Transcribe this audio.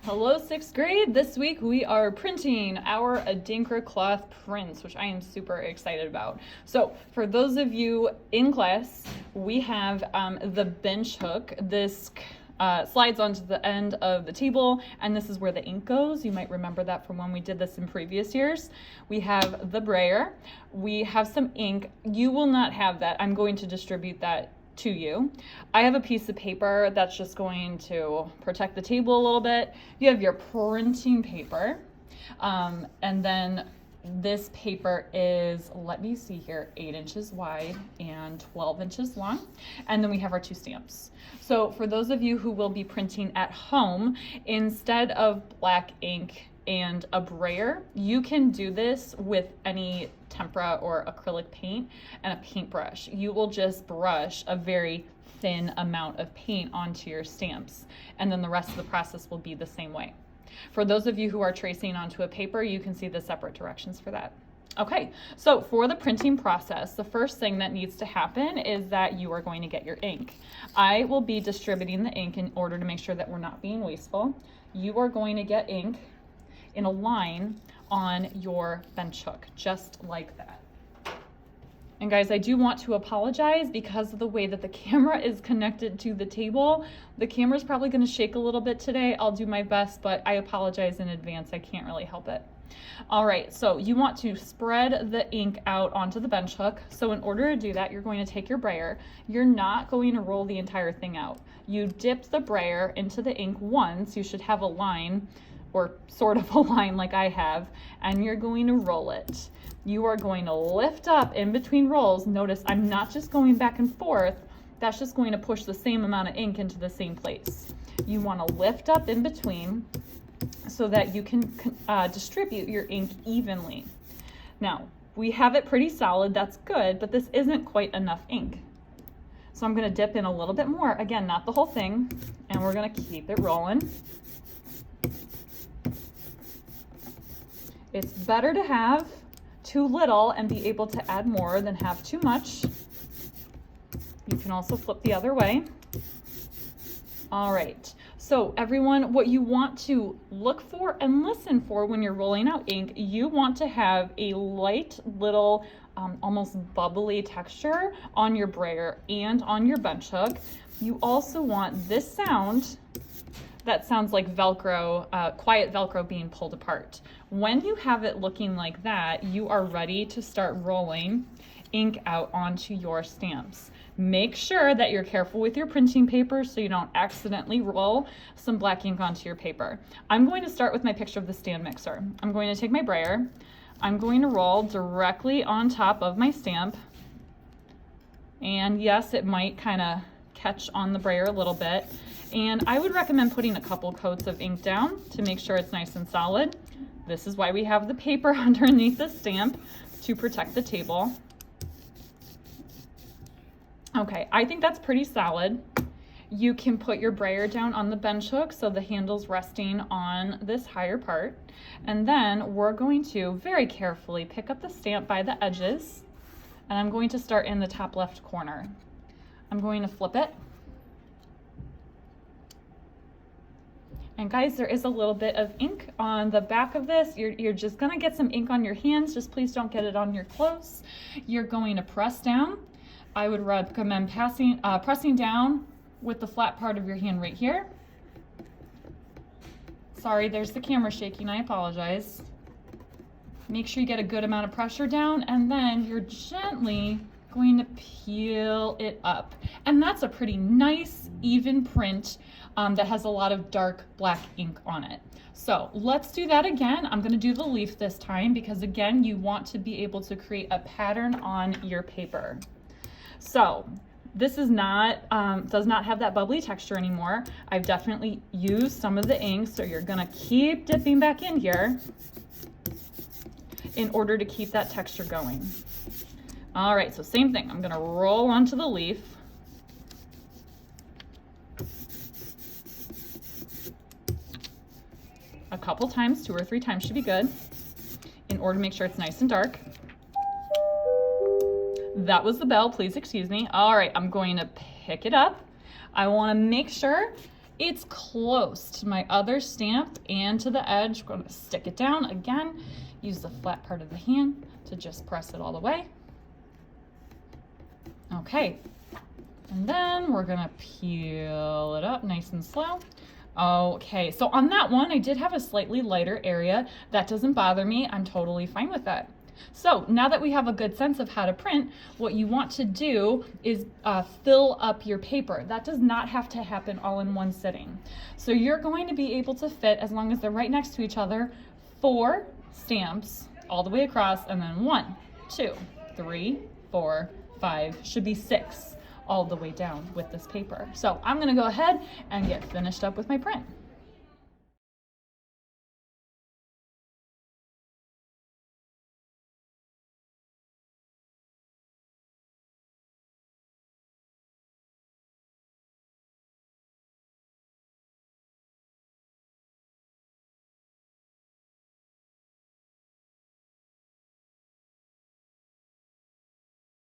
Hello, sixth grade. This week we are printing our Adinkra cloth prints, which I am super excited about. So for those of you in class, we have the bench hook. This slides onto the end of the table, and this is where the ink goes. You might remember that from when we did this in previous years. We have the brayer. We have some ink. You will not have that. I'm going to distribute that to you. I have a piece of paper that's just going to protect the table a little bit. You have your printing paper, and then this paper is, let me see here, 8 inches wide and 12 inches long. And then we have our 2 stamps. So for those of you who will be printing at home, instead of black ink and a brayer, you can do this with any tempera or acrylic paint and a paintbrush. You will just brush a very thin amount of paint onto your stamps, and then the rest of the process will be the same way. For those of you who are tracing onto a paper, you can see the separate directions for that. Okay, so for the printing process, the first thing that needs to happen is that you are going to get your ink. I will be distributing the ink in order to make sure that we're not being wasteful. You are going to get ink in a line on your bench hook, just like that. And guys, I do want to apologize because of the way that the camera is connected to the table. The camera's probably going to shake a little bit today. I'll do my best, but I apologize in advance. I can't really help it. All right, so you want to spread the ink out onto the bench hook. So in order to do that, you're going to take your brayer. You're not going to roll the entire thing out. You dip the brayer into the ink once. You should have a line, or sort of a line like I have, and you're going to roll it. You are going to lift up in between rolls. Notice I'm not just going back and forth. That's just going to push the same amount of ink into the same place. You want to lift up in between so that you can distribute your ink evenly. Now, we have it pretty solid. That's good, but this isn't quite enough ink. So I'm going to dip in a little bit more. Again, not the whole thing, and we're going to keep it rolling. It's better to have too little and be able to add more than have too much. You can also flip the other way. All right, so everyone, what you want to look for and listen for when you're rolling out ink, you want to have a light little almost bubbly texture on your brayer and on your bench hook. You also want this sound that sounds like Velcro, quiet Velcro being pulled apart. When you have it looking like that, you are ready to start rolling ink out onto your stamps. Make sure that you're careful with your printing paper so you don't accidentally roll some black ink onto your paper. I'm going to start with my picture of the stand mixer. I'm going to take my brayer. I'm going to roll directly on top of my stamp. And yes, it might kind of catch on the brayer a little bit. And I would recommend putting a couple coats of ink down to make sure it's nice and solid. This is why we have the paper underneath the stamp, to protect the table. Okay, I think that's pretty solid. You can put your brayer down on the bench hook so the handle's resting on this higher part. And then we're going to very carefully pick up the stamp by the edges, and I'm going to start in the top left corner. I'm going to flip it. And guys, there is a little bit of ink on the back of this. You're just gonna get some ink on your hands. Just please don't get it on your clothes. You're going to press down. I would recommend pressing down with the flat part of your hand right here. Sorry, there's the camera shaking, I apologize. Make sure you get a good amount of pressure down, and then you're gently going to peel it up. And that's a pretty nice, even print that has a lot of dark black ink on it. So let's do that again. I'm going to do the leaf this time because, again, you want to be able to create a pattern on your paper. So this is not, does not have that bubbly texture anymore. I've definitely used some of the ink, so you're going to keep dipping back in here in order to keep that texture going. All right, so same thing. I'm going to roll onto the leaf. A couple times, 2 or 3 times should be good, in order to make sure it's nice and dark. That was the bell, please excuse me. All right, I'm going to pick it up. I want to make sure it's close to my other stamp and to the edge. I'm going to stick it down again, use the flat part of the hand to just press it all the way. Okay, and then we're gonna peel it up nice and slow. Okay, so on that one, I did have a slightly lighter area. That doesn't bother me. I'm totally fine with that. So now that we have a good sense of how to print, what you want to do is fill up your paper. That does not have to happen all in one sitting. So you're going to be able to fit, as long as they're right next to each other, 4 stamps all the way across, and then 1, 2, 3, 4, 5, should be 6 all the way down with this paper. So I'm gonna go ahead and get finished up with my print.